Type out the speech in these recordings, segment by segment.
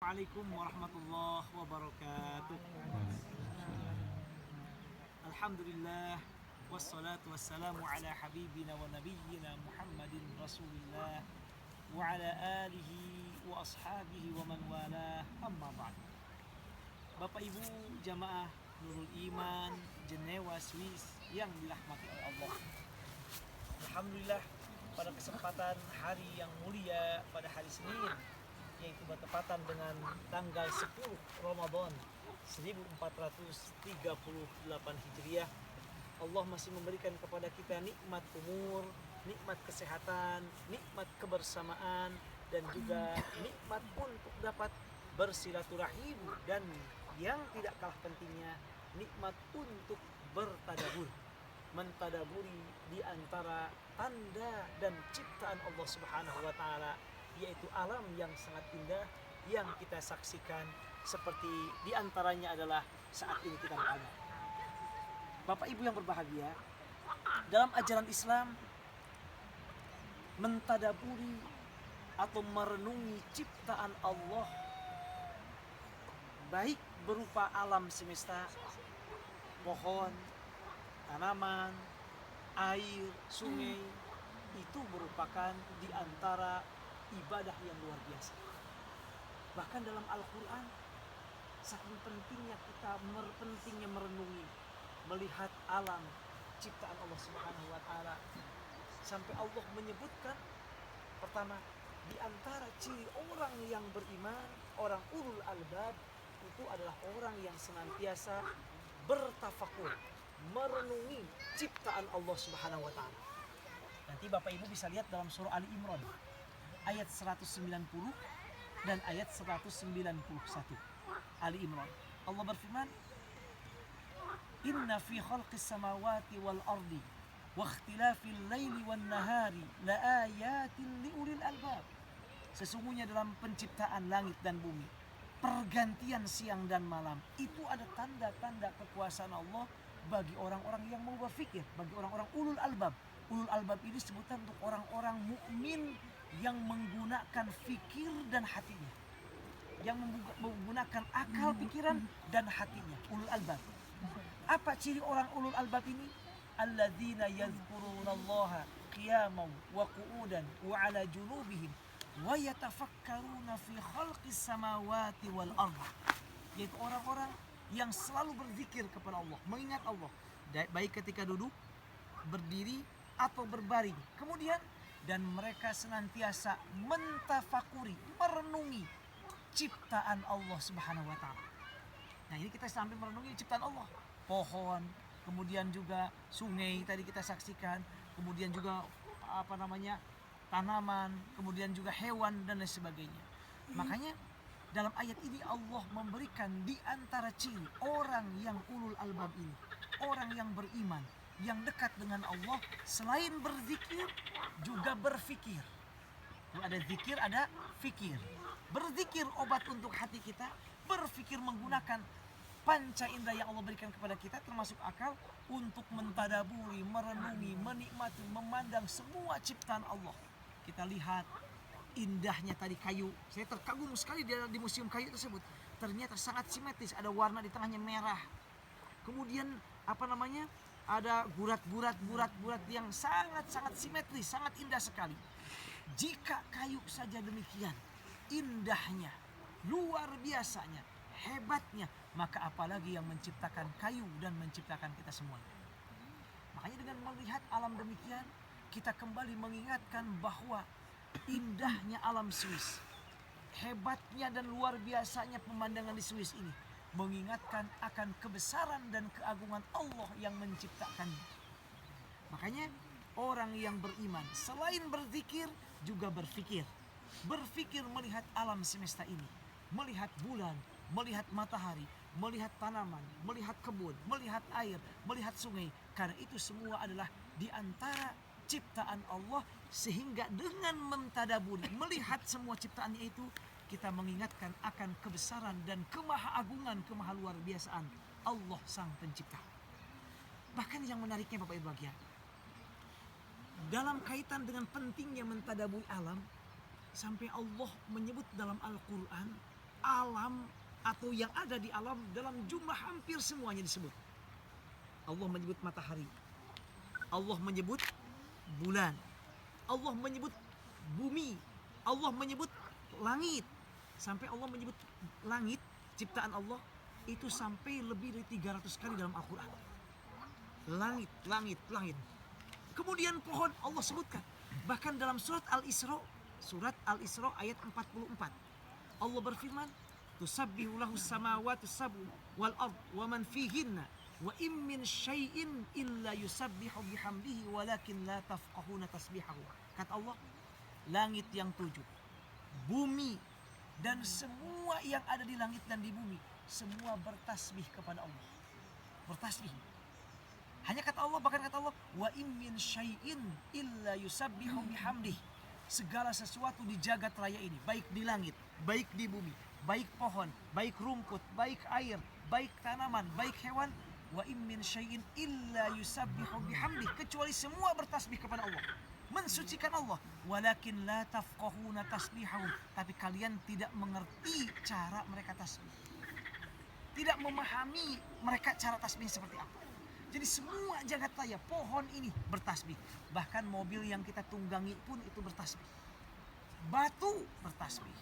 Assalamualaikum warahmatullahi wabarakatuh. Alhamdulillah wassalatu wassalamu ala habibina wa nabiyyina Muhammadin Rasulillah wa ala alihi wa ashabihi wa man wala, amma ba'd. Bapak Ibu jamaah Nurul Iman Jenewa Swiss yang dirahmati oleh Allah. Alhamdulillah pada kesempatan hari yang mulia pada hari Senin, yaitu bertepatan dengan tanggal 10 Ramadan 1438 Hijriah, Allah masih memberikan kepada kita nikmat umur, nikmat kesehatan, nikmat kebersamaan, dan juga nikmat untuk dapat bersilaturahim, dan yang tidak kalah pentingnya nikmat untuk bertadabur, mentadaburi di antara tanda dan ciptaan Allah Subhanahu wa taala, yaitu alam yang sangat indah yang kita saksikan, seperti diantaranya adalah saat ini kita berada. Bapak Ibu yang berbahagia, dalam ajaran Islam, mentadaburi atau merenungi ciptaan Allah, baik berupa alam semesta, pohon, tanaman, air, sungai, itu merupakan di antara ibadah yang luar biasa. Bahkan dalam Al-Quran, saking pentingnya kita merenungi, melihat alam ciptaan Allah Subhanahu wa taala, sampai Allah menyebutkan pertama, di antara ciri orang yang beriman, orang ulul albab, itu adalah orang yang senantiasa bertafakur, merenungi ciptaan Allah Subhanahu wa taala. Nanti Bapak Ibu bisa lihat dalam surah Ali Imran ayat 190 dan ayat 191. Ali Imran, Allah berfirman, Inna fi khalqis samawati wal ardi wa ikhtilafil laili wan nahari la ayatin liulil albab. Sesungguhnya dalam penciptaan langit dan bumi, pergantian siang dan malam, itu ada tanda-tanda kekuasaan Allah bagi orang-orang yang mau berfikir, bagi orang-orang ulul albab. Ulul albab ini sebutan untuk orang-orang mukmin yang menggunakan fikir dan hatinya, yang menggunakan akal, pikiran, dan hatinya. Ulul albab. Apa ciri orang ulul albab ini? Alladzina yadhkurunallaha qiyaman wa qu'udan wa ala junubihim wa yatafakkaruna fi khalqis samawati wal ardh. Yaitu orang-orang yang selalu berzikir kepada Allah, mengingat Allah, baik ketika duduk, berdiri, atau berbaring. Kemudian dan mereka senantiasa mentafakuri, merenungi ciptaan Allah Subhanahu wa taala. Nah, ini kita sambil merenungi ciptaan Allah. Pohon, kemudian juga sungai tadi kita saksikan, kemudian juga tanaman, kemudian juga hewan dan lain sebagainya. Makanya dalam ayat ini Allah memberikan di antara ciri orang yang ulul albab ini, orang yang beriman, yang dekat dengan Allah, selain berzikir juga berfikir. Ada zikir, ada fikir. Berzikir obat untuk hati kita, berfikir menggunakan panca indera yang Allah berikan kepada kita, termasuk akal, untuk mentadaburi, merenungi, menikmati, memandang semua ciptaan Allah. Kita lihat indahnya tadi kayu. Saya terkagum sekali di museum kayu tersebut. Ternyata sangat simetris, ada warna di tengahnya merah. Kemudian ada gurat-gurat yang sangat simetris, sangat indah sekali. Jika kayu saja demikian indahnya, luar biasanya, hebatnya, maka apalagi yang menciptakan kayu dan menciptakan kita semuanya. Makanya dengan melihat alam demikian, kita kembali mengingatkan bahwa indahnya alam Swiss, hebatnya dan luar biasanya pemandangan di Swiss ini, mengingatkan akan kebesaran dan keagungan Allah yang menciptakannya. Makanya orang yang beriman selain berzikir juga berfikir. Berfikir melihat alam semesta ini, melihat bulan, melihat matahari, melihat tanaman, melihat kebun, melihat air, melihat sungai. Karena itu semua adalah di antara ciptaan Allah, sehingga dengan mentadaburi, melihat semua ciptaannya itu, kita mengingatkan akan kebesaran dan kemahaagungan, kemahaluar biasaan Allah Sang Pencipta. Bahkan yang menariknya Bapak Ibu bahagia, dalam kaitan dengan pentingnya mentadaburi alam, sampai Allah menyebut dalam Al-Quran alam atau yang ada di alam dalam jumlah hampir semuanya disebut. Allah menyebut matahari, Allah menyebut bulan, Allah menyebut bumi, Allah menyebut langit. Sampai Allah menyebut langit, ciptaan Allah itu sampai lebih dari 300 kali dalam Al-Quran. Langit, langit, langit. Kemudian pohon Allah sebutkan. Bahkan dalam surat Al-Isra ayat 44. Allah berfirman, "Tusabbihu lahus samawati sab'u wal ard wa man fihinna wa im min syai'in illa yusabbihu bihamdihi walakin la tafqahuna tasbihahu." Kata Allah, langit yang 7, bumi dan semua yang ada di langit dan di bumi, semua bertasbih kepada Allah. Bertasbih. Hanya kata Allah, bahkan kata Allah, wa im min syai'in illa yusabbihu bihamdih. Segala sesuatu di jagat raya ini, baik di langit, baik di bumi, baik pohon, baik rumput, baik air, baik tanaman, baik hewan, wa im min syai'in illa yusabbihu bihamdih, kecuali semua bertasbih kepada Allah, mensucikan Allah. Walakin la tafqahuna tasbihahum, tapi kalian tidak mengerti cara mereka tasbih. Tidak memahami mereka cara tasbih seperti apa. Jadi semua jagat raya, pohon ini bertasbih. Bahkan mobil yang kita tunggangi pun itu bertasbih. Batu bertasbih,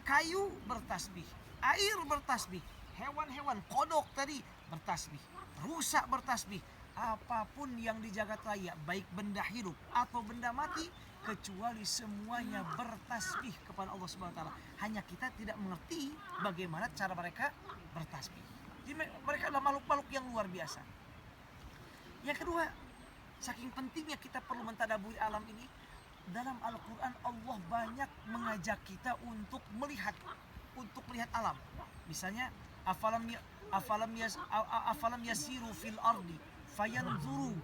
kayu bertasbih, air bertasbih, hewan-hewan, kodok tadi bertasbih, rusa bertasbih. Apapun yang di jagat raya, baik benda hidup atau benda mati, kecuali semuanya bertasbih kepada Allah Subhanahu wa taala. Hanya kita tidak mengerti bagaimana cara mereka bertasbih. Jadi mereka adalah makhluk-makhluk yang luar biasa. Yang kedua, saking pentingnya kita perlu mentadaburi alam ini, dalam Al-Quran Allah banyak mengajak kita untuk melihat alam. Misalnya, afalam yasiru fil ardi fayanzuru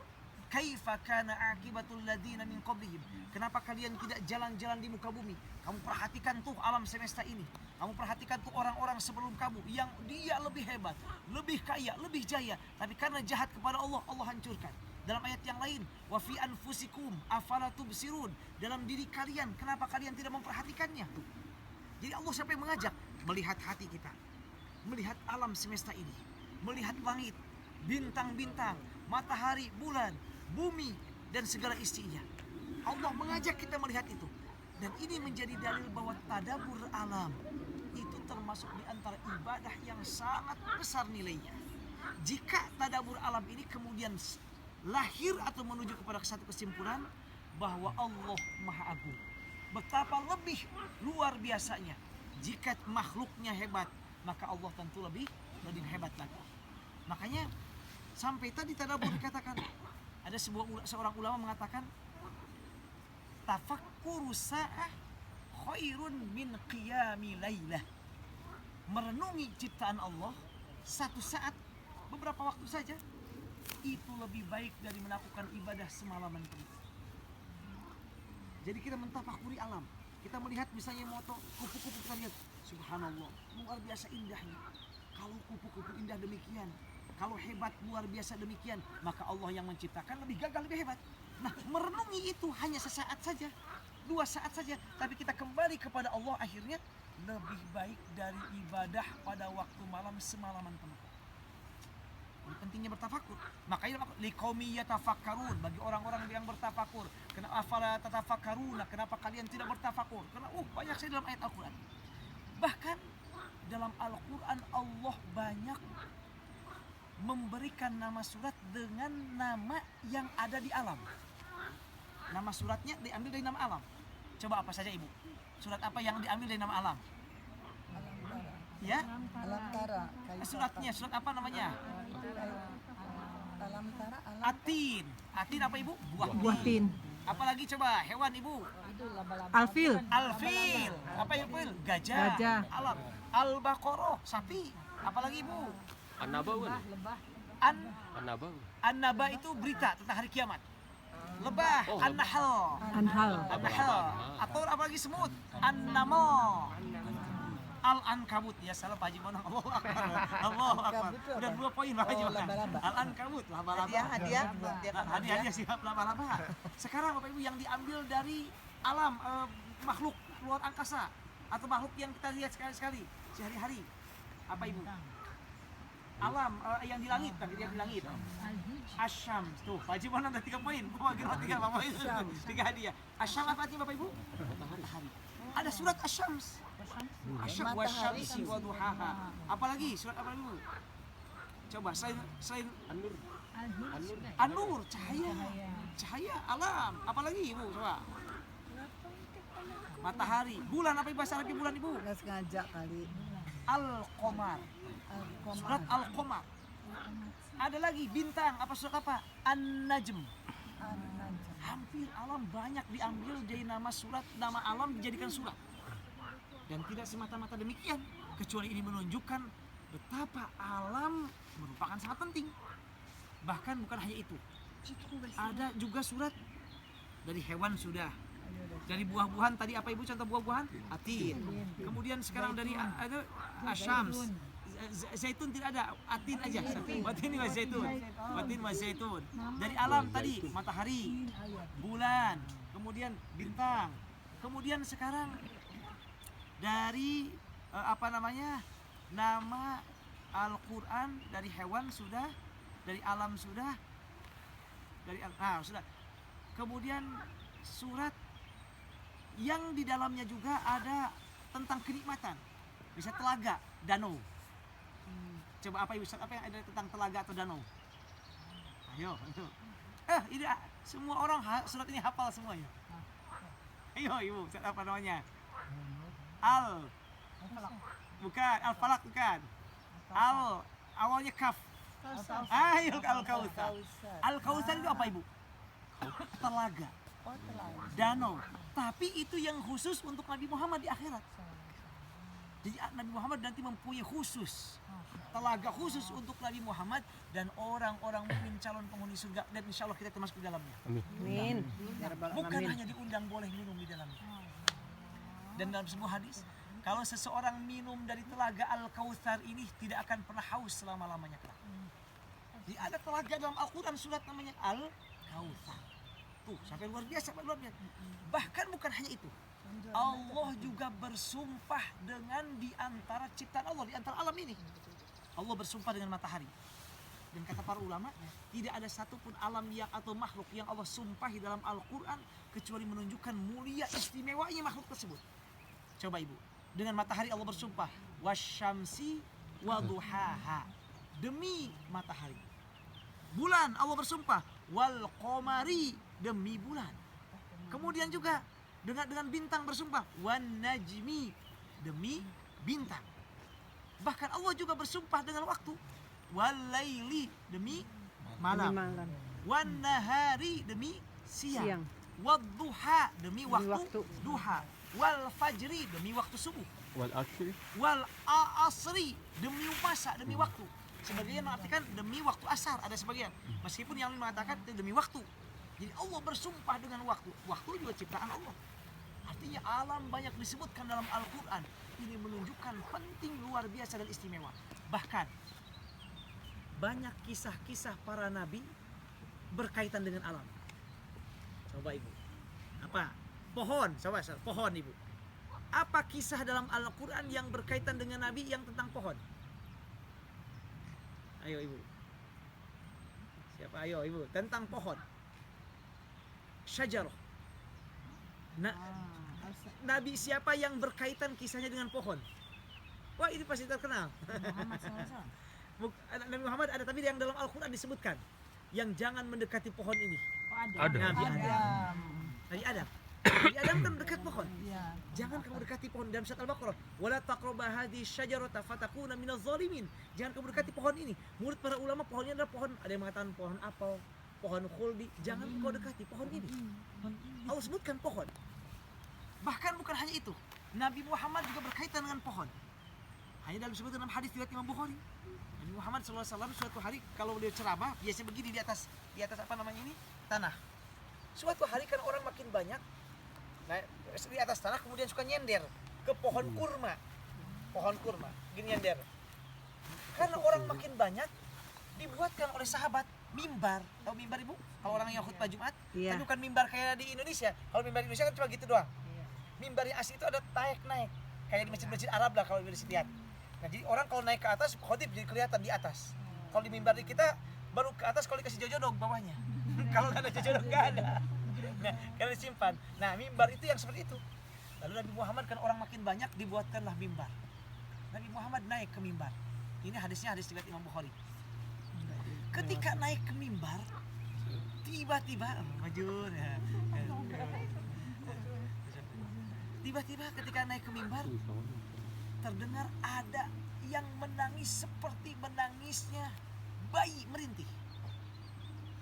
kaifa kana aqibatul ladina min qablihim. Kenapa kalian tidak jalan-jalan di muka bumi? Kamu perhatikan tuh alam semesta ini. Kamu perhatikan tuh orang-orang sebelum kamu yang dia lebih hebat, lebih kaya, lebih jaya, tapi karena jahat kepada Allah, Allah hancurkan. Dalam ayat yang lain, wa fi anfusikum afala tubsirun, dalam diri kalian, kenapa kalian tidak memperhatikannya? Tuh. Jadi Allah sampai mengajak melihat hati kita, melihat alam semesta ini, melihat langit, bintang-bintang, matahari, bulan, bumi, dan segala isinya. Allah mengajak kita melihat itu. Dan ini menjadi dalil bahwa tadabbur alam itu termasuk di antara ibadah yang sangat besar nilainya. Jika tadabbur alam ini kemudian lahir atau menuju kepada satu kesimpulan bahwa Allah Maha Agung, betapa lebih luar biasanya. Jika makhluknya hebat, maka Allah tentu lebih hebat lagi. Makanya sampai tadi tadabbur dikatakan, ada seorang ulama mengatakan, tafakkuru sa'ah khairun min qiyami lailah. Merenungi ciptaan Allah satu saat, beberapa waktu saja, itu lebih baik dari melakukan ibadah semalaman penuh. Jadi kita mentafakuri alam. Kita melihat misalnya moto kupu-kupu, kita lihat, subhanallah, luar biasa indahnya. Kalau kupu-kupu indah demikian, kalau hebat luar biasa demikian, maka Allah yang menciptakan lebih gagah, lebih hebat. Nah, merenungi itu hanya sesaat saja, 2 saat saja, tapi kita kembali kepada Allah akhirnya lebih baik dari ibadah pada waktu malam semalaman penuh. Ini pentingnya bertafakur. Makanya liqaumi yatafakkarun, bagi orang-orang yang bertafakur. Kenapa afala tatafakkaruna? Kenapa kalian tidak bertafakur? Karena banyak sekali dalam ayat Al-Qur'an. Bahkan dalam Al-Qur'an Allah banyak memberikan nama surat dengan nama yang ada di alam. Nama suratnya diambil dari nama alam. Coba apa saja Ibu? Surat apa yang diambil dari nama alam? Ya? Alam Tara. Suratnya, surat apa namanya? Alam Tara. Atin. Atin apa Ibu? Buah tin. Apalagi coba hewan Ibu? Alfil. Alfil. Apa Ibu? Gajah. Gajah. Alam. Al-Baqarah. Sapi. Apalagi Ibu? An-Naba. An-Naba itu berita tentang hari kiamat. Lebah. An-Nahl. Anhal. An-Nahl. Atau apalagi semut? An-Naml. Al-Ankabut. Ya salah Pak Haji Bonong. Allahu Akbar. Udah 2 poin Pak Haji Bonong. Al-Ankabut. Laba-laba. Hadiah siap laba-laba. Sekarang Bapak Ibu yang diambil dari alam, makhluk luar angkasa atau makhluk yang kita lihat sekali-sekali. sehari-hari. Apa ibu? Alam yang di langit, yang di langit. Asyams. Tuh, Pak Haji mana ada 3 poin? Bagi 3 poin. 3 hadiah. Asyam apa artinya Bapak Ibu? Matahari. Ada surat Asyams. Asyam wa syamsi wa duhaha. Apalagi surat apa Ibu? Coba selain An-Nur, cahaya. Cahaya alam. Apalagi Ibu? Coba. Matahari. Bulan apa bahasa Arabnya bulan Ibu? Nggak sengaja kali. Al-Qamar. Surat Al-Qamar. Ada lagi bintang, apa surat apa? An-Najm. Hampir alam banyak diambil dari nama surat, nama alam dijadikan surat. Dan tidak semata-mata demikian, kecuali ini menunjukkan betapa alam merupakan sangat penting. Bahkan bukan hanya itu. Ada juga surat dari hewan sudah. Dari buah-buahan tadi apa Ibu contoh buah-buahan? Atin. Kemudian sekarang dari ada asyams. Zaitun tidak ada, atin aja. Watin wa zaitun. Watin wa zaitun. Dari alam tadi matahari, bulan, kemudian bintang. Kemudian sekarang dari nama Al-Qur'an dari hewan sudah, dari alam sudah, sudah. Kemudian surat yang di dalamnya juga ada tentang kenikmatan. Bisa telaga, danau. Coba apa Ibu, apa yang ada tentang telaga atau danau? Ayo. Ini semua orang surat ini hafal semuanya. Ayo Ibu, surat apa namanya? Bukan, Al-Falaq bukan. Awalnya kaf. Ayo Al-Kautsar. Al-Kautsar itu apa Ibu? Telaga. Danau. Tapi itu yang khusus untuk Nabi Muhammad di akhirat. Jadi Nabi Muhammad nanti mempunyai khusus telaga khusus untuk Nabi Muhammad dan orang-orang mukmin calon penghuni surga, dan insya Allah kita termasuk di dalamnya. Amin. Bukan hanya diundang boleh minum di dalamnya. Dan dalam sebuah hadis, kalau seseorang minum dari telaga Al-Kautsar ini tidak akan pernah haus selama-lamanya kelak. Jadi ada telaga dalam Al-Quran surat namanya Al-Kautsar. Tuh, sampai luar biasa. Bahkan bukan hanya itu. Allah juga bersumpah dengan di antara ciptaan Allah, di antara alam ini. Allah bersumpah dengan matahari. Dan kata para ulama, tidak ada satupun alam yang atau makhluk yang Allah sumpahi dalam Al-Quran kecuali menunjukkan mulia istimewanya makhluk tersebut. Coba Ibu, dengan matahari Allah bersumpah, wasyamsi waduhaha, demi matahari. Bulan Allah bersumpah, wal qamari, demi bulan. Kemudian juga dengan bintang bersumpah, wan najmi, demi bintang. Bahkan Allah juga bersumpah dengan waktu, wal laili, demi malam, wan nahari, demi siang, wad duha, demi waktu duha, wal fajri, demi waktu subuh, wal asri, demi masa, demi waktu. Sebagian mengatakan demi waktu asar, ada sebagian. Meskipun yang mengatakan demi waktu. Jadi Allah bersumpah dengan waktu. Waktu juga ciptaan Allah. Artinya alam banyak disebutkan dalam Al-Quran. Ini menunjukkan penting luar biasa dan istimewa. Bahkan banyak kisah-kisah para nabi berkaitan dengan alam. Coba Ibu. Apa? Pohon. Coba pohon Ibu. Apa kisah dalam Al-Quran yang berkaitan dengan nabi yang tentang pohon? Ayo Ibu. Siapa? Ayo Ibu. Tentang pohon. Syajarah. Nabi siapa yang berkaitan kisahnya dengan pohon? Wah, ini pasti terkenal. Nabi Muhammad ada, tapi yang dalam Al-Quran disebutkan yang jangan mendekati pohon ini. Nabi Adam. Nabi Adam kan dekat pohon. Jangan kamu dekati pohon. Dalam surat Al-Baqarah, wala taqrabu hadhihi syajarata fatakuna minadh dhalimin. Jangan kamu dekati pohon ini. Menurut para ulama pohonnya adalah pohon, ada yang mengatakan pohon apel, pohon khuldi. Jangan kau dekati pohon ini. Allah sebutkan pohon. Bahkan bukan hanya itu, Nabi Muhammad juga berkaitan dengan pohon. Hanya dalam sebutan dalam hadis riwayat Imam Bukhari. Nabi Muhammad SAW suatu hari kalau beliau ceramah biasanya begini di atas apa namanya ini, tanah. Suatu hari kan orang makin banyak, nah, di atas tanah kemudian suka nyender ke pohon kurma, gini nyender. Karena orang makin banyak, dibuatkan oleh sahabat mimbar. Tahu mimbar Ibu? Kalau orang yang khutbah Jumat, tapi bukan mimbar kayak di Indonesia. Kalau mimbar di Indonesia kan cuma gitu doang. Mimbar yang asli itu ada naik, kayak di masjid-masjid Arab lah kalau bisa lihat. Nah, jadi orang kalau naik ke atas, khotib jadi kelihatan di atas. Kalau di mimbar di kita baru ke atas kalau dikasih jojodong bawahnya. Kalau nggak ada jojodong nggak ada. Nah, karena disimpan. Nah, mimbar itu yang seperti itu. Lalu Nabi Muhammad kan orang makin banyak, dibuatkanlah mimbar. Nabi Muhammad naik ke mimbar. Ini hadisnya hadis riwayat Imam Bukhari. Ketika naik ke mimbar, tiba-tiba majur ya. Tiba-tiba ketika naik ke mimbar, terdengar ada yang menangis seperti menangisnya bayi merintih.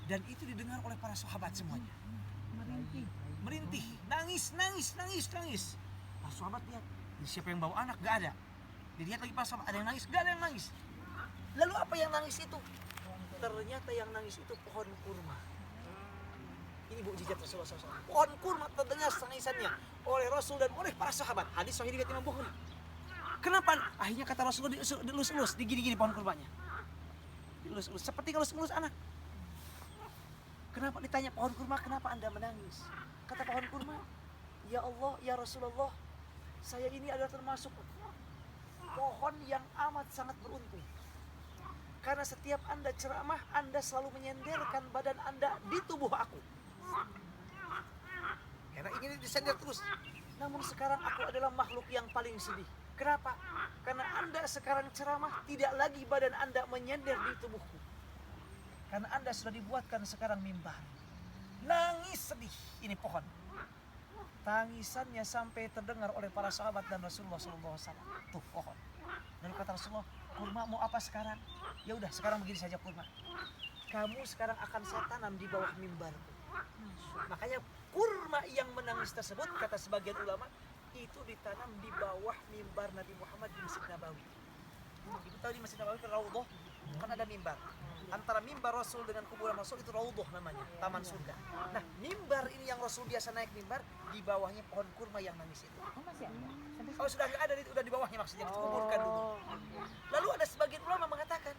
Dan itu didengar oleh para sahabat semuanya. Merintih, nangis. Para sahabat lihat, siapa yang bawa anak? Gak ada. Dilihat lagi para sahabat, ada yang nangis? Gak ada yang nangis. Lalu apa yang nangis itu? Ternyata yang nangis itu pohon kurma. Ini mukjizat Rasulullah SAW. Pohon kurma terdengar tangisannya oleh Rasul dan oleh para sahabat. Hadis sahih riwayat Imam Bukhari. Kenapa? Akhirnya kata Rasulullah dilus-elus, digini-gini pohon kurmanya. Dilus-elus, seperti ngelus-elus anak. Kenapa ditanya pohon kurma, kenapa Anda menangis? Kata pohon kurma, ya Allah, ya Rasulullah, saya ini adalah termasuk pohon yang amat sangat beruntung. Karena setiap Anda ceramah, Anda selalu menyenderkan badan Anda di tubuh aku. Karena ingin disender terus. Namun sekarang aku adalah makhluk yang paling sedih. Kenapa? Karena Anda sekarang ceramah, tidak lagi badan Anda menyender di tubuhku. Karena Anda sudah dibuatkan sekarang mimbar. Nangis sedih ini pohon. Tangisannya sampai terdengar oleh para sahabat dan Rasulullah SAW. Tuh pohon. Dan kata Rasulullah, kurma mau apa sekarang? Ya udah, sekarang begini saja kurma. Kamu sekarang akan saya tanam di bawah mimbarku. Makanya kurma yang menangis tersebut, kata sebagian ulama, itu ditanam di bawah mimbar Nabi Muhammad di Masjid Nabawi. Ibu tahu di Masjid Nabawi kan Raudhah, kan ada mimbar. Antara mimbar Rasul dengan kuburan Rasul itu Raudhah namanya, taman surga. Nah, mimbar ini yang Rasul biasa naik mimbar, di bawahnya pohon kurma yang nangis itu. Oh, sudah nggak ada, udah di bawahnya maksudnya, dikuburkan dulu. Lalu ada sebagian ulama mengatakan,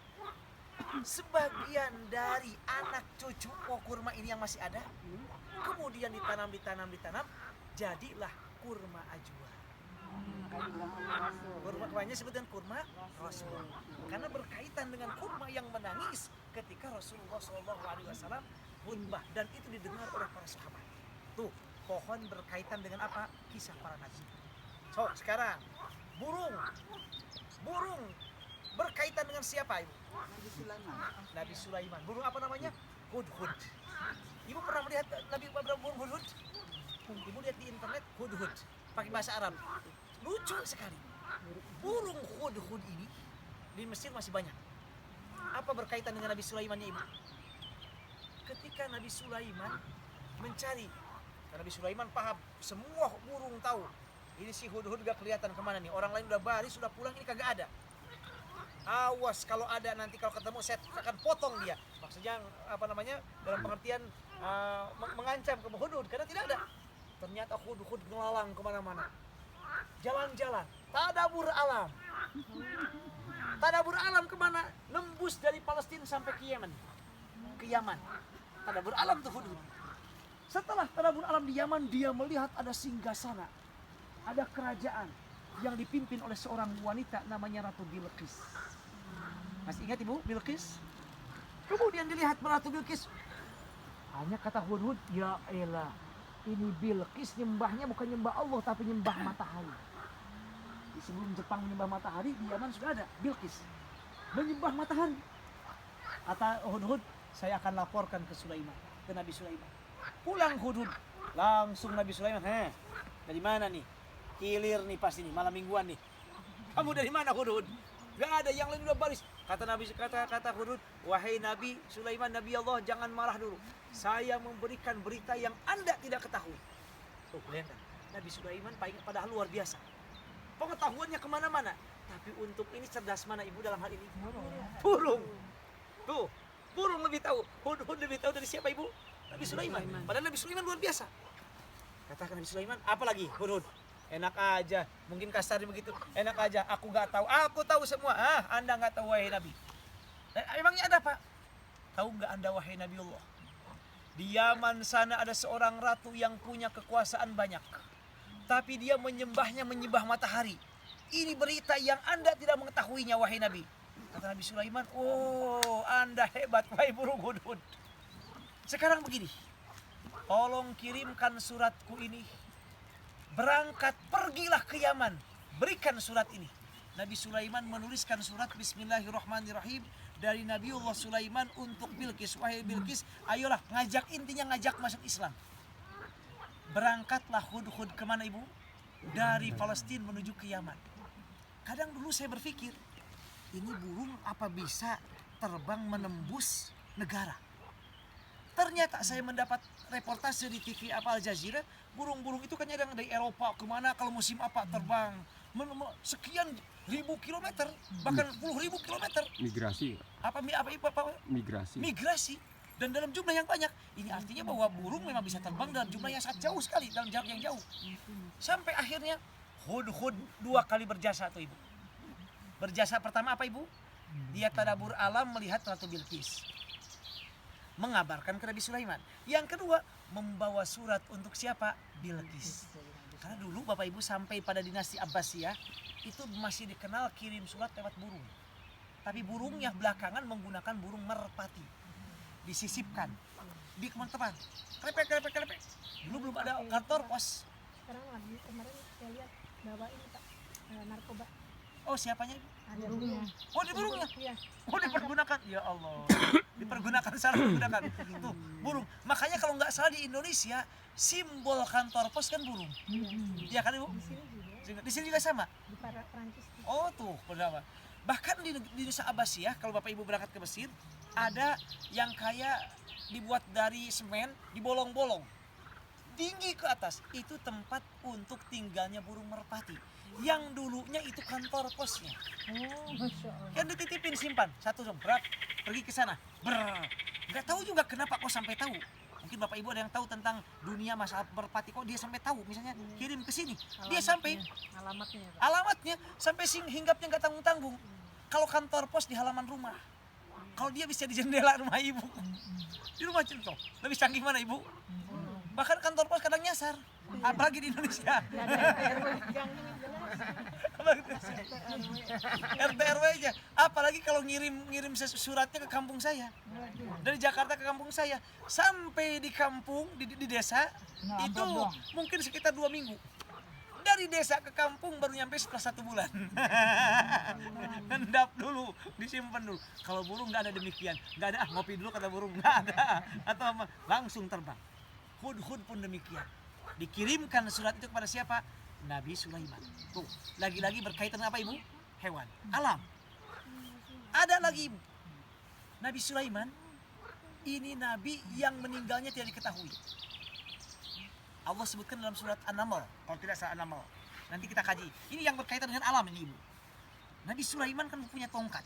sebagian dari anak cucu pohon kurma ini yang masih ada, kemudian ditanam, jadilah kurma ajwa. Kurmanya disebut dengan kurma Rasul, karena berkaitan dengan kurma yang menangis ketika Rasulullah SAW khutbah, dan itu didengar oleh para sahabat. Tuh, pohon berkaitan dengan apa? Kisah para nabi. So, sekarang burung berkaitan dengan siapa ibu? Nabi Sulaiman. Burung apa namanya? Hudhud. Ibu pernah melihat Nabi burung hudhud? Ibu lihat di internet hudhud pakai bahasa Arab. Lucu sekali. Burung hudhud ini di Mesir masih banyak. Apa berkaitan dengan Nabi Sulaimannya ibu? Ketika Nabi Sulaiman mencari, karena Nabi Sulaiman paham, semua burung tahu. Ini si hudhud gak kelihatan kemana nih. Orang lain udah baris, sudah pulang, ini kagak ada. Awas kalau ada, nanti kalau ketemu saya akan potong dia. Maksudnya apa namanya? Dalam pengertian mengancam ke hudhud, karena tidak ada. Ternyata hudhud ngelalang kemana-mana. Jalan-jalan, tadabur alam. Tadabur alam kemana? Nembus dari Palestina sampai ke Yemen. Ke Yaman. Tadabur alam tuh hudhud. Setelah tadabur alam di Yaman, dia melihat ada singgasana. Ada kerajaan yang dipimpin oleh seorang wanita namanya Ratu Bilqis. Masih ingat ibu Bilqis? Kemudian dilihat Ratu Bilqis. Hanya kata hudhud, ya elah, ini Bilqis nyembahnya bukan nyembah Allah tapi nyembah matahari. Di sebelum Jepang menyembah matahari, di Yaman sudah ada Bilqis menyembah matahari. Kata hudhud, saya akan laporkan ke Sulaiman, ke Nabi Sulaiman. Pulang hudhud, langsung Nabi Sulaiman, dari mana nih? Hilir nih pasti nih, malam mingguan nih. Kamu dari mana hudhud? Gak ada, yang lain udah baris. Kata hudhud, wahai Nabi Sulaiman, Nabi Allah, jangan marah dulu. Saya memberikan berita yang Anda tidak ketahui. Tuh, lihat, Nabi Sulaiman padahal luar biasa. Pengetahuannya kemana-mana. Tapi untuk ini cerdas mana ibu dalam hal ini? Burung. Tuh, burung lebih tahu. Hudhud lebih tahu dari siapa ibu? Nabi Sulaiman. Padahal Nabi Sulaiman luar biasa. Katakan Nabi Sulaiman, apa lagi hudhud? Enak aja, mungkin kasar begitu. Enak aja, aku gak tahu. Aku tahu semua. Anda gak tahu wahai Nabi. Emangnya ada apa? Tahu gak Anda wahai Nabi Allah? Di Yaman sana ada seorang ratu yang punya kekuasaan banyak. Tapi dia menyembah matahari. ini berita yang Anda tidak mengetahuinya wahai Nabi. Kata Nabi Sulaiman, oh Anda hebat wahai burung hudhud. Sekarang begini, tolong kirimkan suratku ini. Berangkat, pergilah ke Yaman, berikan surat ini. Nabi Sulaiman menuliskan surat Bismillahirrahmanirrahim dari Nabiullah Sulaiman untuk Bilqis. Wahai Bilqis, ayolah intinya ngajak masuk Islam. Berangkatlah hudhud kemana ibu? Dari Palestina menuju ke Yaman. Kadang dulu saya berpikir, ini burung apa bisa terbang menembus negara? Ternyata saya mendapat reportase di TV Al Jazeera, burung-burung itu kan ada dari Eropa kemana kalau musim apa terbang sekian ribu kilometer, bahkan puluh ribu kilometer. Migrasi. Apa Migrasi. Migrasi dan dalam jumlah yang banyak. Ini artinya bahwa burung memang bisa terbang dalam jumlah yang sangat jauh sekali, dalam jarak yang jauh. Sampai akhirnya hudhud 2 kali berjasa tuh ibu. Berjasa pertama apa ibu? Dia tadabur alam melihat Ratu Bilqis, mengabarkan ke Nabi Sulaiman. Yang kedua, membawa surat untuk siapa? Bilqis. Karena dulu Bapak Ibu sampai pada dinasti Abbasiyah itu masih dikenal kirim surat lewat burung. Tapi burungnya belakangan menggunakan burung merpati. Disisipkan di teman-teman. Kelepek. Dulu belum ada kantor pos. Sekarang lagi kemarin saya lihat bawa ini Pak, narkoba. Oh siapanya Ibu? Ada burungnya. Oh di burungnya? Iya. Oh dipergunakan, ya Allah, dipergunakan salah menggunakan tuh burung. Makanya kalau nggak salah di Indonesia simbol kantor pos kan burung. Iya kan Ibu? Di sini juga. Di sini juga sama. Di Perancis. Oh tuh benar. Bahkan di Nusa Abbasiyah kalau Bapak Ibu berangkat ke Mesir ada yang kayak dibuat dari semen dibolong-bolong tinggi ke atas. Itu tempat untuk tinggalnya burung merpati. Yang dulunya itu kantor posnya. Oh, Masya Allah. Yang dititipin simpan satu berat pergi ke sana. Nggak tahu juga kenapa kok sampai tahu. Mungkin Bapak Ibu ada yang tahu tentang dunia masalah merpati kok dia sampai tahu. Misalnya kirim ke sini, dia sampai Alamatnya Pak. alamatnya sampai hinggapnya nggak tanggung-tanggung. Kalau kantor pos di halaman rumah, kalau dia bisa di jendela rumah ibu, di rumah contoh lebih canggih mana ibu? Bahkan kantor pos kadang nyasar, apalagi di Indonesia. RT RW aja, apalagi kalau ngirim suratnya ke kampung saya, dari Jakarta ke kampung saya, sampai di kampung di desa itu mungkin sekitar 2 minggu. Dari desa ke kampung baru nyampe setelah 1 bulan. Ngendap dulu, disimpan dulu. Kalau burung nggak ada demikian, nggak ada ngopi dulu kata burung, nggak ada, atau langsung terbang. Hudhud pun demikian. Dikirimkan surat itu kepada siapa? Nabi Sulaiman. Tuh, lagi-lagi berkaitan apa ibu? Hewan, alam. Ada lagi ibu. Nabi Sulaiman ini nabi yang meninggalnya tidak diketahui. Allah sebutkan dalam surat An-Naml, kalau tidak salah An-Naml. Nanti kita kaji. Ini yang berkaitan dengan alam ini ibu. Nabi Sulaiman kan punya tongkat.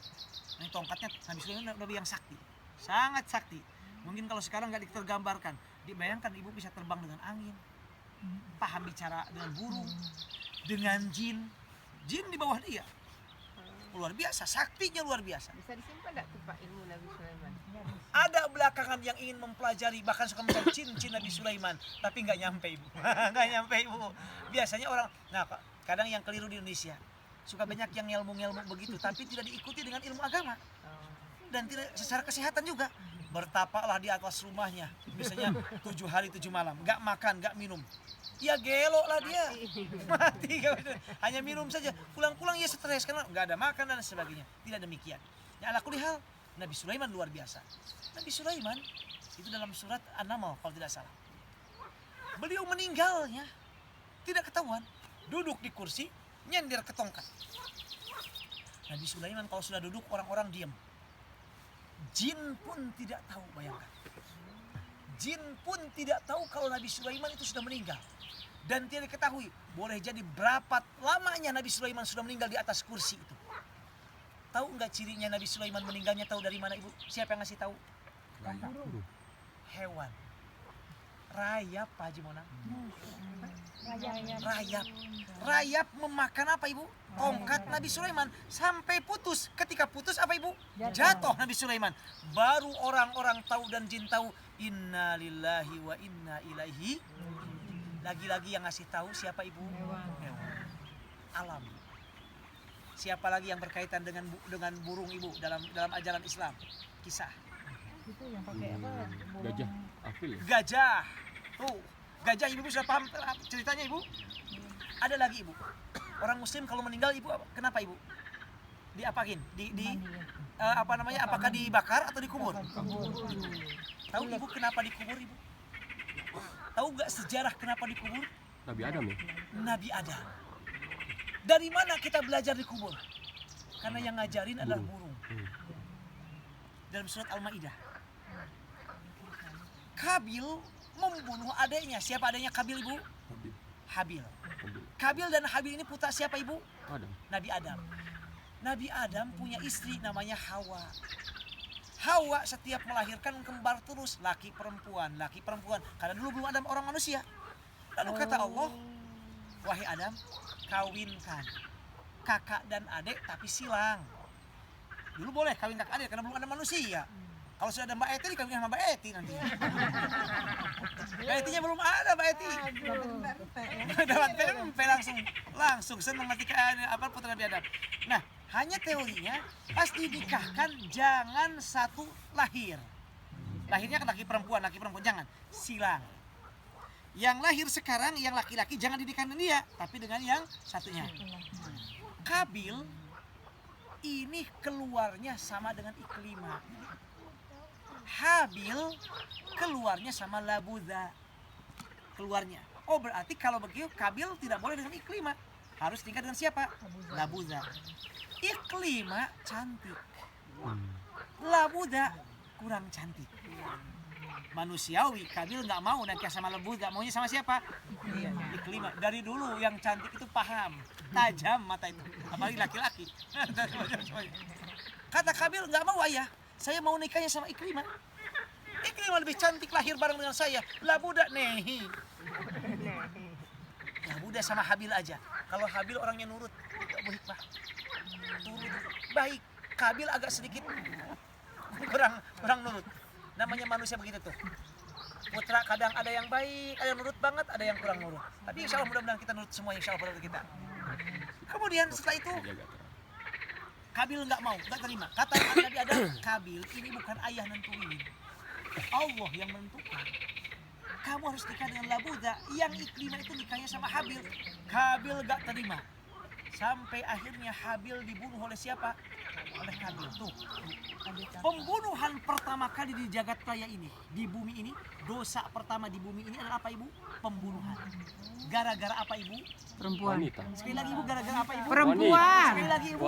Ini tongkatnya Nabi Sulaiman nabi yang sakti, sangat sakti. Mungkin kalau sekarang nggak tergambarkan. Dibayangkan ibu bisa terbang dengan angin, paham bicara dengan burung, dengan jin di bawah dia. Luar biasa, saktinya luar biasa. Bisa disimpan enggak tuh Pak ilmu Nabi Sulaiman? Ada belakangan yang ingin mempelajari, bahkan suka mencari cin Nabi Sulaiman, tapi nggak nyampe ibu. Nggak nyampe ibu. Biasanya orang, nah kadang yang keliru di Indonesia, suka banyak yang ngelmu begitu, tapi tidak diikuti dengan ilmu agama dan tidak secara kesehatan juga. Bertapalah di atas rumahnya, biasanya 7 hari 7 malam, nggak makan, nggak minum. Ya gelok lah dia, mati. Hanya minum saja, pulang-pulang ya stres karena nggak ada makan dan sebagainya. Tidak demikian. Ya ala kulli hal, Nabi Sulaiman luar biasa. Nabi Sulaiman itu dalam surat An-Naml kalau tidak salah. Beliau meninggalnya tidak ketahuan, duduk di kursi, nyender ke tongkat. Nabi Sulaiman kalau sudah duduk orang-orang diam. Jin pun tidak tahu, bayangkan. Jin pun tidak tahu kalau Nabi Sulaiman itu sudah meninggal. Dan tidak diketahui, boleh jadi berapa lamanya Nabi Sulaiman sudah meninggal di atas kursi itu. Tahu nggak cirinya Nabi Sulaiman meninggalnya, tahu dari mana ibu? Siapa yang ngasih tahu? Hewan. Rayap Pak Haji Monang. Rayap memakan apa ibu? Tongkat Nabi Sulaiman sampai putus. Ketika putus apa ibu? Jatuh Nabi Sulaiman. Baru orang-orang tahu dan jin tahu, inna lillahi wa inna ilaihi. Lagi-lagi yang ngasih tahu siapa ibu? Hewan. Alam. Siapa lagi yang berkaitan dengan burung ibu dalam ajaran Islam? Kisah. Itu yang pakai apa? Gajah Afil ya? Gajah. Tuh, gajah ibu sudah paham ceritanya ibu? Ada lagi ibu. Orang muslim kalau meninggal ibu kenapa ibu? Diapain? Apakah dibakar atau dikubur? Tahu ibu kenapa dikubur ibu? Tahu nggak sejarah kenapa dikubur? Nabi Adam ya? Nabi Adam. Dari mana kita belajar dikubur? Karena yang ngajarin adalah burung. Dalam surat Al-Maidah. Kabil membunuh adiknya. Siapa adiknya Kabil ibu? Habil. Kabil dan Habil ini putra siapa ibu? Adam. Nabi Adam. Nabi Adam punya istri namanya Hawa. Hawa setiap melahirkan kembar terus, laki perempuan. Karena dulu belum ada orang manusia. Lalu kata Allah, wahai Adam, kawinkan kakak dan adik tapi silang. Dulu boleh kawin kakak adik karena belum ada manusia. Kalau sudah ada Mbak Eti, dikawin sama Mbak Eti nanti. Mbak Etinya belum ada, Mbak Eti. Dapat pempe langsung senang nanti putra Nabi Adam. Nah, hanya teorinya pas dinikahkan jangan satu lahir. Lahirnya kan laki perempuan jangan silang. Yang lahir sekarang yang laki-laki jangan dinikahin dia, tapi dengan yang satunya. Kabil ini keluarnya sama dengan Iklimah. Habil keluarnya sama Labudha. Keluarnya. Oh berarti kalau begitu Kabil tidak boleh dengan Iklimah. Harus nikah dengan siapa? Labudha. Iklimah cantik. Labudha kurang cantik. Manusiawi, Kabil nggak mau nikah sama Labudha, maunya sama siapa? Iklimah. Dari dulu yang cantik itu paham, tajam mata itu, apalagi laki-laki. Kata Kabil nggak mau ayah, saya mau nikahnya sama Iklimah. Iklimah lebih cantik lahir bareng dengan saya. Labudha nehi. Labudha sama Habil aja. Kalau Habil orangnya nurut, berhikmah, turut, baik. Kabil agak sedikit kurang nurut. Namanya manusia begitu tuh. Putra kadang ada yang baik, ada yang nurut banget, ada yang kurang nurut. Tapi insya Allah mudah-mudahan kita nurut semua, insya Allah kita. Kemudian setelah itu Kabil nggak mau, nggak terima. Kata Nabi Adam, Kabil ini bukan ayah nentuin, Allah yang menentukan. Kamu harus nikah dengan Labudha. Yang Iklimah itu nikahnya sama Habil. Kabil nggak terima. Sampai akhirnya Habil dibunuh oleh siapa? Oleh Kabil. Tuh. Pembunuhan pertama kali di jagat raya ini, di bumi ini, dosa pertama di bumi ini adalah apa ibu? Pembunuhan. Gara-gara apa ibu? Perempuan. Wanita. Sekali lagi ibu, gara-gara apa ibu? Perempuan. Sekali lagi ibu.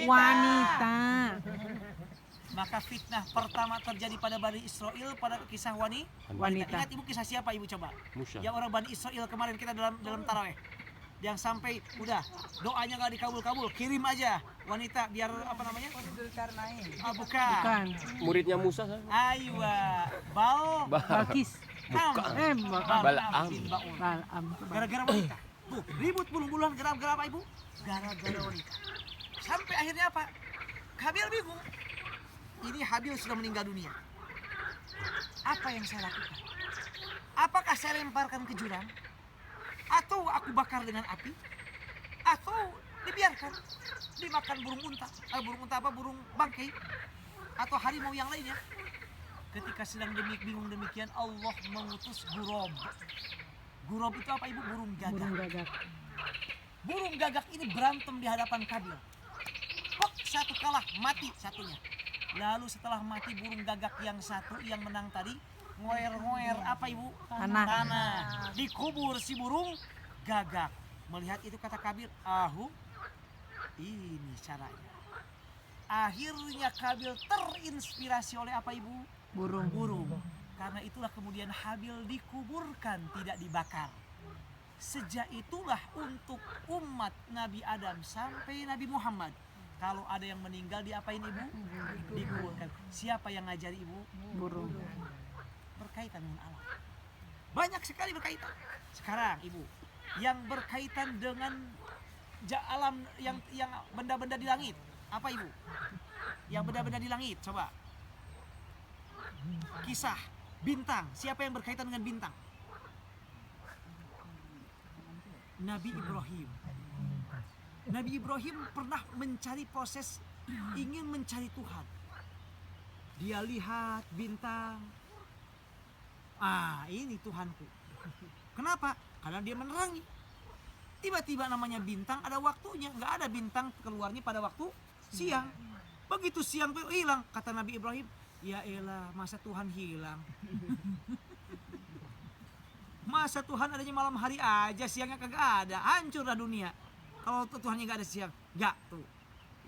Wanita. Maka fitnah pertama terjadi pada Bani Israel pada kisah wanita. Ingat ibu kisah siapa ibu coba? Musa. Yang orang Bani Israel kemarin kita dalam tarawih. Yang sampai udah doanya gak dikabul-kabul, kirim aja wanita biar apa namanya? Bukan. Muridnya Musa. Aywa, Balkis. Bal'am. Gara-gara wanita. Tuh, ribut bulu-buluan gara-gara apa ibu? Gara-gara wanita. Sampai akhirnya apa? Kabil bingung. Ini Habil sudah meninggal dunia. Apa yang saya lakukan? Apakah saya lemparkan ke jurang? Atau aku bakar dengan api? Atau dibiarkan dimakan burung unta? Burung bangkai? Atau harimau yang lainnya? Ketika sedang bingung demikian, Allah mengutus Gurob. Gurob itu apa ibu? Burung gagak. Burung gagak ini berantem di hadapan Kabil. Satu kalah, mati satunya. Lalu setelah mati burung gagak yang satu yang menang tadi, ngoer-ngoer apa ibu? Tanah. Dikubur si burung gagak. Melihat itu kata Kabil, ini caranya. Akhirnya Kabil terinspirasi oleh apa ibu? Burung. Karena itulah kemudian Habil dikuburkan, tidak dibakar. Sejak itulah untuk umat Nabi Adam sampai Nabi Muhammad, kalau ada yang meninggal diapain ibu? Dikuburkan. Siapa yang ngajari ibu? Burung. Berkaitan dengan alam. Banyak sekali berkaitan. Sekarang ibu, yang berkaitan dengan alam yang benda-benda di langit, apa ibu? Yang benda-benda di langit, coba. Kisah bintang. Siapa yang berkaitan dengan bintang? Nabi Ibrahim. Nabi Ibrahim pernah mencari proses, ingin mencari Tuhan. Dia lihat bintang. Ini Tuhanku. Kenapa? Karena dia menerangi. Tiba-tiba namanya bintang ada waktunya. Nggak ada bintang keluarnya pada waktu siang. Begitu siang hilang. Kata Nabi Ibrahim, ya elah, masa Tuhan hilang? Masa Tuhan adanya malam hari aja, siangnya kagak ada. Hancurlah dunia kalau Tuhannya nggak ada siang. Nggak tuh.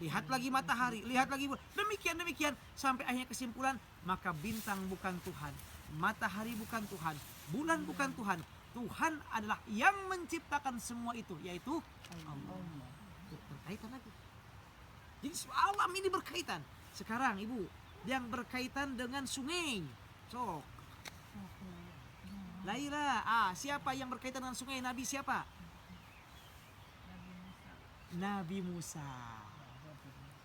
Lihat lagi matahari, lihat lagi demikian sampai akhirnya kesimpulan, maka bintang bukan Tuhan, matahari bukan Tuhan, bulan bukan Tuhan. Tuhan adalah yang menciptakan semua itu, yaitu Allah. Berkaitan lagi. Jadi alam ini berkaitan. Sekarang Ibu, yang berkaitan dengan sungai. Sok. Laila, siapa yang berkaitan dengan sungai? Nabi siapa? Nabi Musa.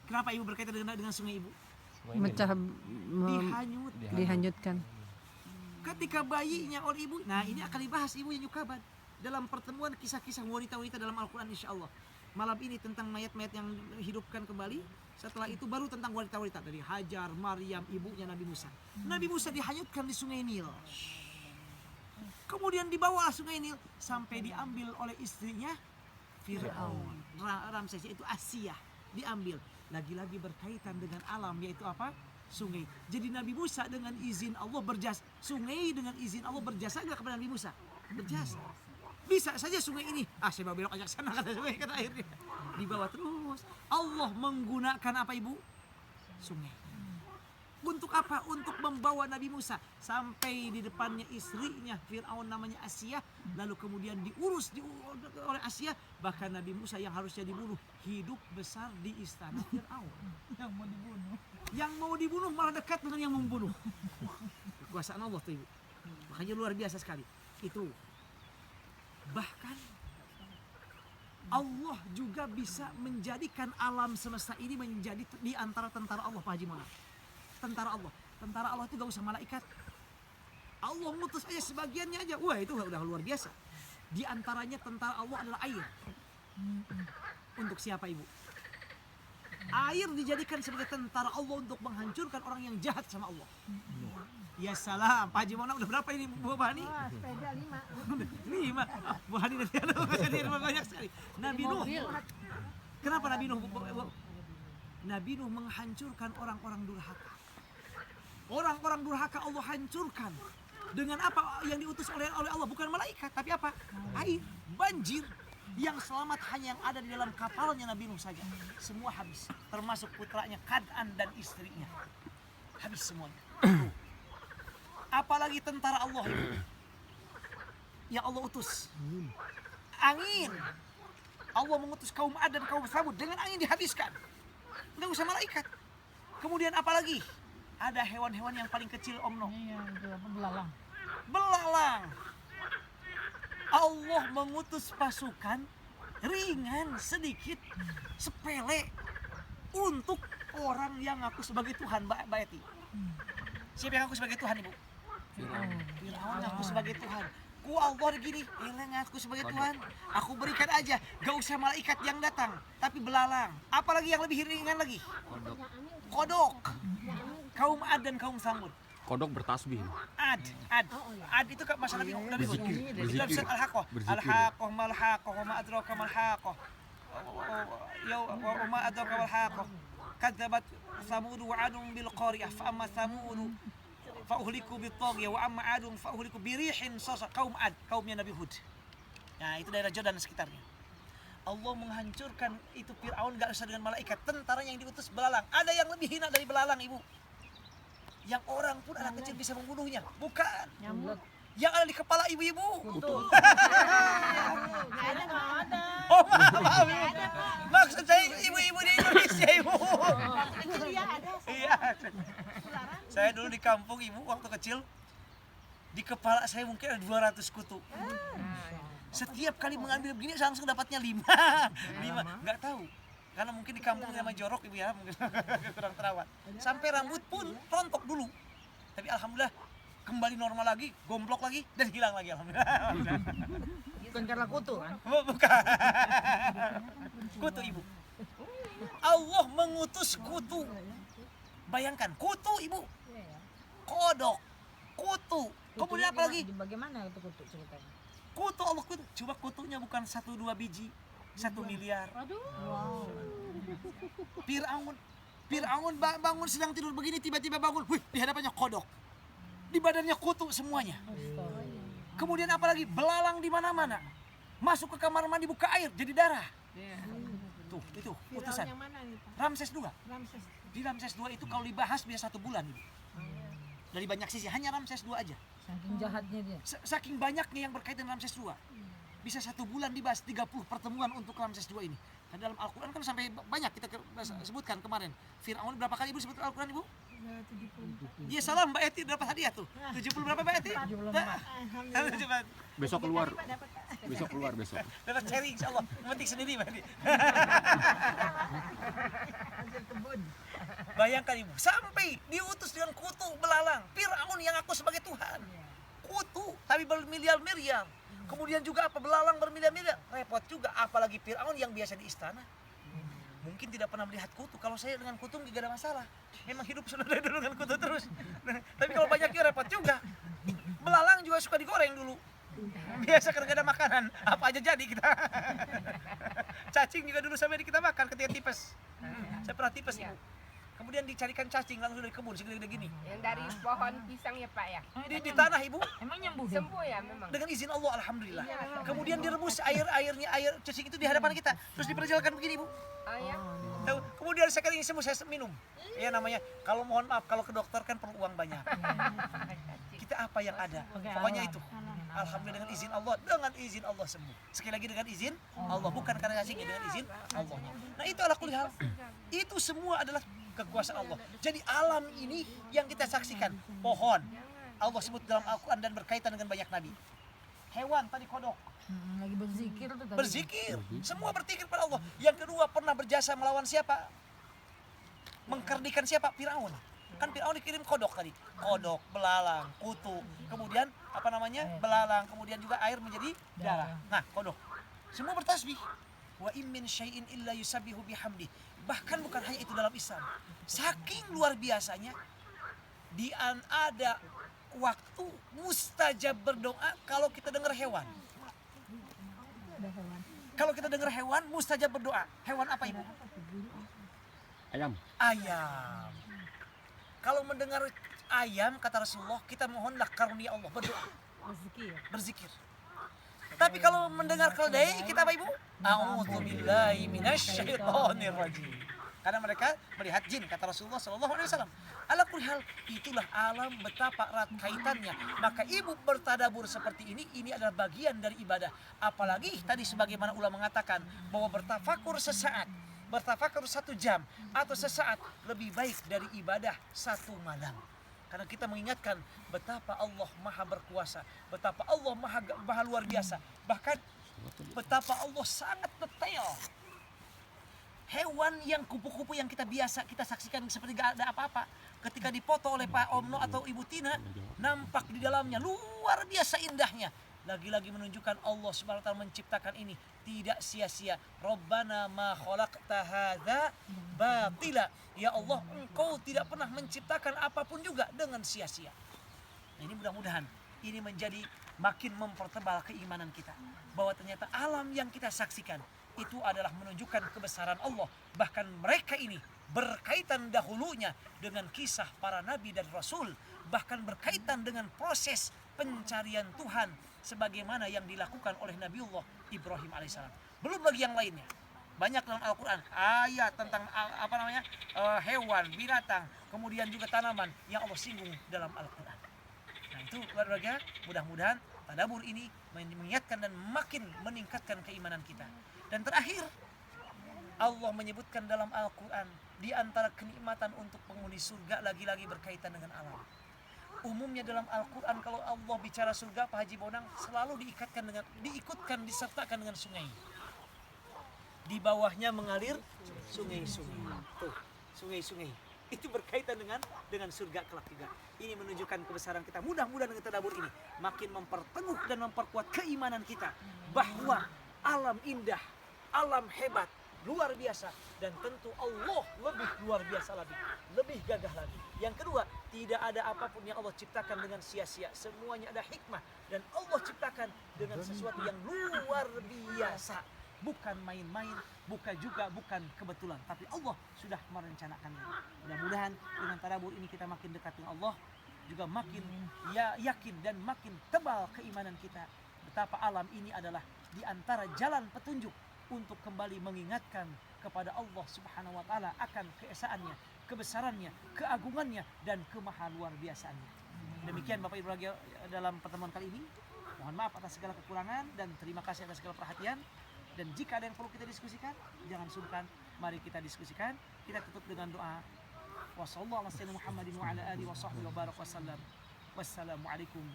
Kenapa Ibu berkaitan dengan sungai Ibu? Mecah dihanyutkan. Ketika bayinya oleh Ibu, nah ini akan dibahas Ibu yang Yukaban dalam pertemuan kisah-kisah wanita-wanita dalam Al-Quran insya Allah. Malam ini tentang mayat-mayat yang dihidupkan kembali. Setelah itu baru tentang wanita-wanita dari Hajar, Maryam, ibunya Nabi Musa. Nabi Musa dihanyutkan di sungai Nil. Kemudian dibawa sungai Nil sampai diambil oleh istrinya Fir'aun. Ramses, yaitu Asia, diambil. Lagi-lagi berkaitan dengan alam, yaitu apa? Sungai. Jadi Nabi Musa dengan izin Allah berjasa. Sungai dengan izin Allah berjasa nggak kepada Nabi Musa? Berjasa. Bisa saja sungai ini, saya mau belok ajak sana, kata sungai, kata airnya. Dibawa terus. Allah menggunakan apa Ibu? Sungai. Untuk apa? Untuk membawa Nabi Musa sampai di depannya istrinya Fir'aun namanya Asia. Lalu kemudian diurus oleh Asia. Bahkan Nabi Musa yang harusnya dibunuh hidup besar di istana Fir'aun. Yang mau dibunuh malah dekat dengan yang membunuh. Kekuasaan Allah tuh Ibu. Makanya luar biasa sekali. Itu. Bahkan Allah juga bisa menjadikan alam semesta ini menjadi di antara tentara Allah, Pak Haji Mona. Tentara Allah itu gak usah malaikat. Allah ngutus aja sebagiannya aja. Wah, itu udah luar biasa. Di antaranya tentara Allah adalah air. Untuk siapa Ibu? Air dijadikan sebagai tentara Allah untuk menghancurkan orang yang jahat sama Allah. Ya salam, Pak Haji Mona udah berapa ini Bu Hani? Sepeda 5. 5. Bu Hani nanti ada banyak sekali. Nabi Nuh. Kenapa Nabi Nuh? Nabi Nuh menghancurkan orang-orang durhaka. Orang-orang durhaka Allah hancurkan. Dengan apa yang diutus oleh Allah? Bukan malaikat, tapi apa? Air, banjir. Yang selamat hanya yang ada di dalam kapalnya Nabi Nuh saja. Semua habis. Termasuk putranya Kan'an dan istrinya. Habis semuanya. Apalagi tentara Allah itu. Yang Allah utus. Angin. Allah mengutus kaum Ad dan kaum Tsamud. Dengan angin dihabiskan. Nggak usah malaikat. Kemudian apalagi? Ada hewan-hewan yang paling kecil Om Noh. Belalang. Allah mengutus pasukan ringan, sedikit, sepele untuk orang yang ngaku sebagai Tuhan, Mbak Eti. Siapa yang ngaku sebagai Tuhan, Ibu? Fir'aun ngaku sebagai Tuhan. Allah gini, ngaku sebagai Tuhan. Aku berikan aja, gak usah malaikat yang datang, tapi belalang. Apalagi yang lebih ringan lagi? Kodok. Kaum Ad dan kaum Tsamud. Kodok bertasbih. Ad itu masalah Nabi Hud. Dalam surat Al-Haqqah. Al-Haqqah mal-Haqqah wa ma adraka mal-Haqqah. Wa ma adraka mal-Haqqah. Kadzabat Tsamud wa 'adun bil qariyah fa amma Tsamud fa uhliku bit taghiyah wa amma 'adun fa uhliku bi rihin sasa. Kaum Ad, kaumnya Nabi Hud. Nah, itu daerah Jordan sekitarnya. Allah menghancurkan itu Fir'aun gak usah dengan malaikat. Tentaranya yang diutus belalang. Ada yang lebih hina dari belalang, Ibu. Yang orang pun anak kecil bisa membunuhnya. Bukan. Nyamuk. Yang ada di kepala ibu-ibu. Kutu. Oh, maaf. Maksud saya ibu-ibu di Indonesia, Ibu. Iya. Saya dulu di kampung, Ibu, waktu kecil. Di kepala saya mungkin ada 200 kutu. Setiap kali mengambil begini langsung dapatnya 5. Nggak tahu. Karena mungkin di kampung sama jorok Ibu ya, mungkin kurang terawat. Sampai rambut pun rontok dulu. Tapi alhamdulillah kembali normal lagi, gomblok lagi dan hilang lagi alhamdulillah. Bukan karena kutu kan? Bukan. Kutu ibu. Allah mengutus kutu. Bayangkan, kutu ibu. Kodok, kutu. Kemudian apa lagi? Bagaimana itu kutu ceritanya? Kutu Allah kutu. Coba kutunya bukan 1-2 biji, 1 miliar. Wow. Fir'aun bangun sedang tidur begini, tiba-tiba bangun. Wih, di hadapannya kodok. Di badannya kutu semuanya. Kemudian apa lagi? Belalang di mana-mana. Masuk ke kamar mandi buka air jadi darah. Tuh, itu putusan. Yang mana nih Pak? Ramses II. Ramses. Di Ramses II itu kalau dibahas bisa 1 bulan. Ibu. Dari banyak sisi, hanya Ramses II aja. Saking jahatnya dia. Saking banyaknya yang berkaitan dengan Ramses II. Bisa 1 bulan dibahas 30 pertemuan untuk Ramses II ini. Dan dalam Al-Quran kan sampai banyak kita sebutkan kemarin. Fir'aun berapa kali ibu sebut Al-Quran ibu? 74. Iya salah Mbak Eti dapat hadiah tuh. 70 berapa Mbak Eti? 74. Besok keluar. Besok keluar besok. Dapat sharing insyaallah. Memetik sendiri Mbak Eti. Bayangkan ibu, sampai diutus dengan kutu belalang. Fir'aun yang aku sebagai Tuhan. Kutu, tapi bermiliar-miliar. Kemudian juga apa, belalang bermiliar-miliar. Repot juga, apalagi Fir'aun yang biasa di istana. Mungkin tidak pernah melihat kutu. Kalau saya dengan kutu tidak ada masalah. Memang hidup sudah dari dulu dengan kutu terus. Tapi kalau banyaknya repot juga. Belalang juga suka digoreng dulu. Biasa karena gak ada makanan, apa aja jadi kita. Cacing juga dulu sampai kita makan ketika tipes. Saya pernah tipes ibu. Kemudian dicarikan cacing langsung dari kebun segede-gede gini. Yang dari pohon pisang ya Pak ya? Di tanah ibu. Emang nyembuh? Sembuh ya memang. Dengan izin Allah alhamdulillah. Kemudian direbus air cacing itu di hadapan kita. Terus diperjalankan begini ibu. Oh ya? Tahu, kemudian sekali ini sembuh saya minum. Ya namanya, kalau mohon maaf kalau ke dokter kan perlu uang banyak. Kita apa yang ada, pokoknya itu. Alhamdulillah dengan izin Allah sembuh. Sekali lagi dengan izin Allah, bukan karena cacingnya, dengan izin Allah. Nah itu ala kulli hal. Itu semua adalah kekuasaan Allah. Jadi alam ini yang kita saksikan, pohon Allah sebut dalam Al-Quran dan berkaitan dengan banyak nabi. Hewan tadi kodok. Lagi berzikir tuh tadi. Berzikir, semua berzikir pada Allah. Yang kedua pernah berjasa melawan siapa? Mengkerdikan siapa? Fir'aun. Kan Fir'aun dikirim kodok tadi. Kodok, belalang, kutu. Kemudian apa namanya? Belalang. Kemudian juga air menjadi darah. Nah, kodok. Semua bertasbih. Wa in min syai'in illa yusabbihu bihamdi. Bahkan bukan hanya itu dalam Islam. Saking luar biasanya ada waktu mustajab berdoa kalau kita dengar hewan. Kalau kita dengar hewan, mustajab berdoa. Hewan apa ibu? Ayam. Ayam. Kalau mendengar ayam, kata Rasulullah, kita mohonlah karunia Allah, berdoa. Berzikir. Tapi kalau mendengar keledai, kita apa ibu? A'udzubillahi minasyaitonirrajim. Karena mereka melihat jin, kata Rasulullah SAW. Ala kulli hal, itulah alam betapa erat kaitannya. Maka ibu bertadabur seperti ini adalah bagian dari ibadah. Apalagi tadi sebagaimana ulama mengatakan bahwa bertafakur sesaat, bertafakur 1 jam atau sesaat lebih baik dari ibadah 1 malam. Karena kita mengingatkan betapa Allah maha berkuasa, betapa Allah maha luar biasa. Bahkan betapa Allah sangat detail. Hewan yang kupu-kupu yang kita biasa kita saksikan seperti gak ada apa-apa, ketika dipoto oleh Pak Omno atau Ibu Tina, nampak di dalamnya luar biasa indahnya. Lagi-lagi menunjukkan Allah Subhanahu wa taala menciptakan ini tidak sia-sia. Rabbana ma khalaqta hadza batila. Ya Allah, Engkau tidak pernah menciptakan apapun juga dengan sia-sia. Ini mudah-mudahan ini menjadi makin mempertebal keimanan kita bahwa ternyata alam yang kita saksikan itu adalah menunjukkan kebesaran Allah. Bahkan mereka ini berkaitan dahulunya dengan kisah para nabi dan rasul, bahkan berkaitan dengan proses pencarian Tuhan sebagaimana yang dilakukan oleh Nabiullah Ibrahim alaihissalam. Belum lagi yang lainnya. Banyak dalam Al-Quran ayat tentang hewan, binatang, kemudian juga tanaman yang Allah singgung dalam Al-Quran. Nah itu keluarga, mudah-mudahan tadabbur ini mengingatkan dan makin meningkatkan keimanan kita. Dan terakhir, Allah menyebutkan dalam Al-Quran di antara kenikmatan untuk penghuni surga lagi-lagi berkaitan dengan alam. Umumnya dalam Al-Quran kalau Allah bicara surga, Pak Haji Bonang selalu disertakan dengan sungai. Di bawahnya mengalir sungai-sungai. Tuh, sungai-sungai. Itu berkaitan dengan surga kelak juga. Ini menunjukkan kebesaran kita. Mudah-mudahan dengan tadabbur ini makin memperteguh dan memperkuat keimanan kita bahwa alam indah, alam hebat, luar biasa, dan tentu Allah lebih luar biasa lagi, lebih gagah lagi. Yang kedua, tidak ada apapun yang Allah ciptakan dengan sia-sia. Semuanya ada hikmah, dan Allah ciptakan dengan sesuatu yang luar biasa. Bukan main-main, bukan kebetulan, tapi Allah sudah merencanakannya. Mudah-mudahan dengan tadabbur ini kita makin dekat dengan Allah, juga makin yakin dan makin tebal keimanan kita betapa alam ini adalah di antara jalan petunjuk untuk kembali mengingatkan kepada Allah Subhanahu wa taala akan keesaannya, kebesarannya, keagungannya, dan kemaha luar biasaannya. Demikian Bapak Ibu dalam pertemuan kali ini. Mohon maaf atas segala kekurangan dan terima kasih atas segala perhatian. Dan jika ada yang perlu kita diskusikan, jangan sungkan, mari kita diskusikan. Kita tutup dengan doa. Wassalamualaikum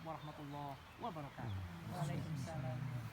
warahmatullahi wabarakatuh. Waalaikumsalam.